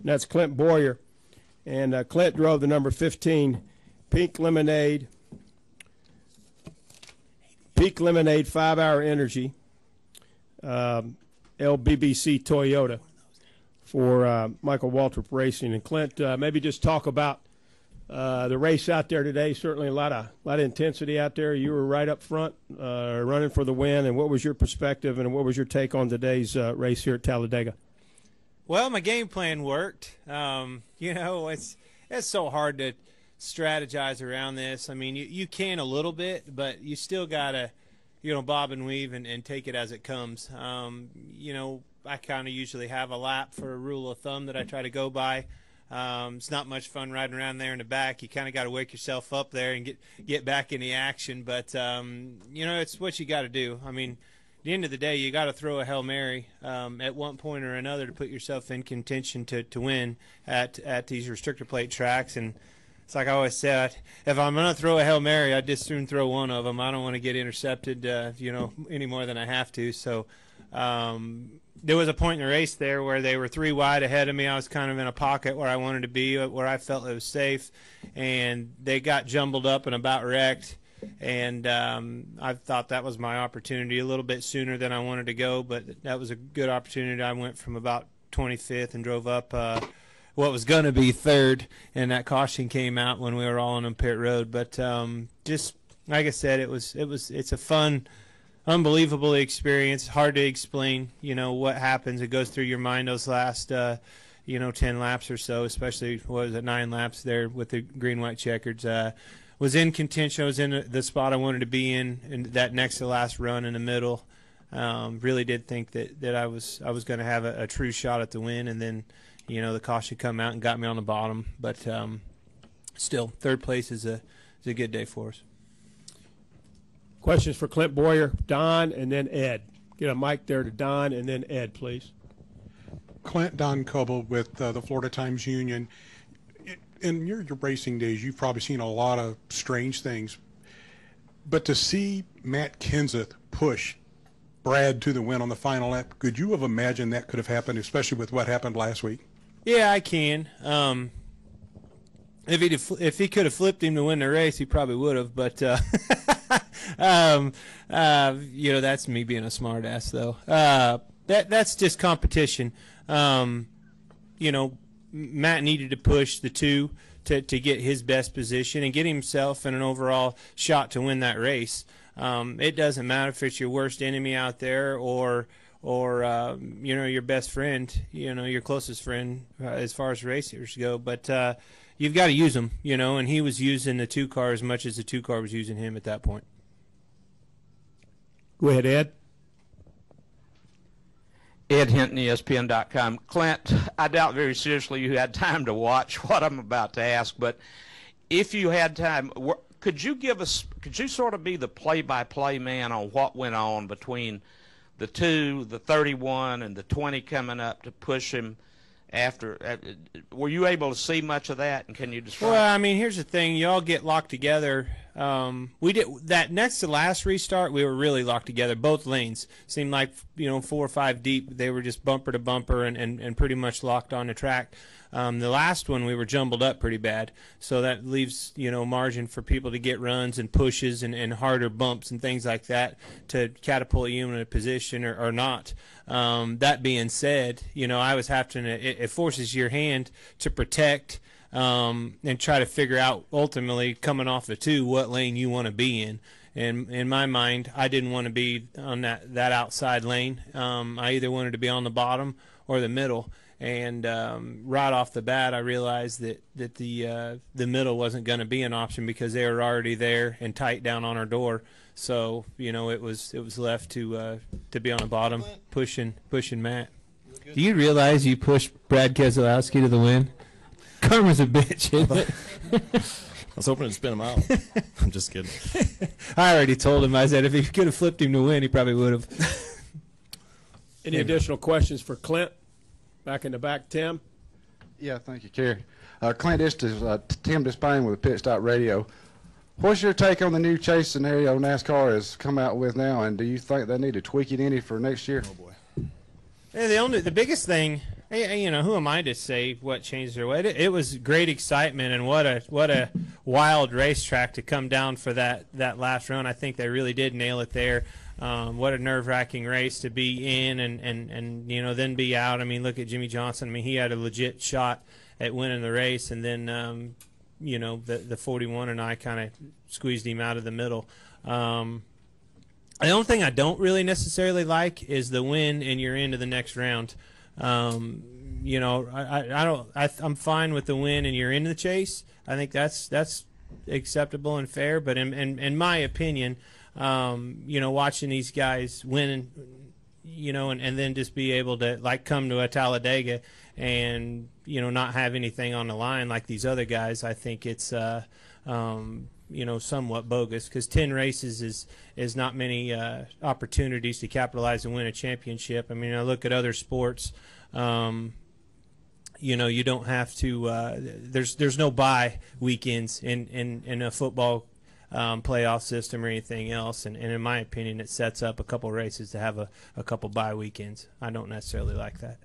and that's Clint Bowyer. And Clint drove the number 15 Pink Lemonade 5-hour energy LBBC Toyota for Michael Waltrip Racing. And Clint, maybe just talk about the race out there today. Certainly a lot of intensity out there. You were right up front, running for the win. And what was your perspective and what was your take on today's race here at Talladega? Well, my game plan worked. You know, it's so hard to strategize around this. I mean, you can a little bit, but you still gotta, you know, bob and weave and take it as it comes. You know, I kind of usually have a lap for a rule of thumb that I try to go by. It's not much fun riding around there in the back. You kind of got to wake yourself up there and get back in the action. But you know, it's what you got to do. I mean, at the end of the day, you got to throw a Hail Mary at one point or another to put yourself in contention to win at these restrictor plate tracks. And it's like I always said, if I'm going to throw a Hail Mary, I'd just soon throw one of them. I don't want to get intercepted, you know, any more than I have to. So there was a point in the race there where they were 3 wide ahead of me. I was kind of in a pocket where I wanted to be, where I felt it was safe, and they got jumbled up and about wrecked. And I thought that was my opportunity a little bit sooner than I wanted to go, but that was a good opportunity. I went from about 25th and drove up what was going to be 3rd, and that caution came out when we were all on pit road. But just like I said, it's a fun, unbelievable experience. Hard to explain, you know, what happens. It goes through your mind those last, you know, 10 laps or so, especially, what was it, 9 laps there with the green-white checkers. Was in contention. I was in the spot I wanted to be in that next to last run in the middle. Really did think that I was going to have a true shot at the win, and then, you know, the caution come out and got me on the bottom. But still, 3rd place is a good day for us. Questions for Clint Bowyer, Don, and then Ed. Get a mic there to Don and then Ed, please. Clint, Don Coble with the Florida Times-Union. In your racing days, you've probably seen a lot of strange things. But to see Matt Kenseth push Brad to the win on the final lap, could you have imagined that could have happened, especially with what happened last week? Yeah, I can. If he could have flipped him to win the race, he probably would have. But you know, that's me being a smartass, though. That's just competition. You know, Matt needed to push the 2 to get his best position and get himself in an overall shot to win that race. It doesn't matter if it's your worst enemy out there or you know, your best friend, you know, your closest friend as far as racers go. But you've got to use them, you know, and he was using the 2 car as much as the 2 car was using him at that point. Go ahead, Ed. Ed Hinton, ESPN.com. Clint, I doubt very seriously you had time to watch what I'm about to ask, but if you had time, could you sort of be the play-by-play man on what went on between the 2, the 31, and the 20 coming up to push him after? Were you able to see much of that, and can you describe? Well, I mean, here's the thing. You all get locked together. We did that next to last restart. We were really locked together. Both lanes seemed like, you know, 4 or 5 deep. They were just bumper to bumper and pretty much locked on the track. The last one we were jumbled up pretty bad, so that leaves, you know, margin for people to get runs and pushes and harder bumps and things like that to catapult you in a position or not. That being said, you know, I was having to, it forces your hand to protect and try to figure out ultimately coming off the 2 what lane you want to be in. And in my mind, I didn't want to be on that outside lane. I either wanted to be on the bottom or the middle. And right off the bat, I realized that the middle wasn't going to be an option because they were already there and tight down on our door. So, you know, it was left to be on the bottom, pushing Matt. Do you realize you pushed Brad Keselowski to the win? Karma's a bitch, isn't it? I was hoping to spin him out. I'm just kidding. I already told him. I said if he could have flipped him to win, he probably would have. Any additional questions for Clint? Back in the back, Tim. Yeah, thank you, Kerry. Clint, this is Tim Despain with Pit Stop Radio. What's your take on the new chase scenario NASCAR has come out with now, and do you think they need to tweak it any for next year? Oh boy. Yeah, the biggest thing You know, who am I to say what changed their way? It was great excitement, and what a wild racetrack to come down for that last run. I think they really did nail it there. What a nerve-wracking race to be in and you know, then be out. I mean, look at Jimmy Johnson. I mean, he had a legit shot at winning the race, and then you know, the 41 and I kind of squeezed him out of the middle. The only thing I don't really necessarily like is the win and you're into the next round. You know, I'm fine with the win and you're in the chase. I think that's acceptable and fair. But in my opinion, you know, watching these guys win, you know, and then just be able to like come to a Talladega and, you know, not have anything on the line like these other guys, I think it's you know, somewhat bogus, because 10 races is not many opportunities to capitalize and win a championship. I mean, I look at other sports, you know, you don't have to there's no bye weekends in a football playoff system or anything else, and in my opinion it sets up a couple races to have a couple bye weekends. I don't necessarily like that.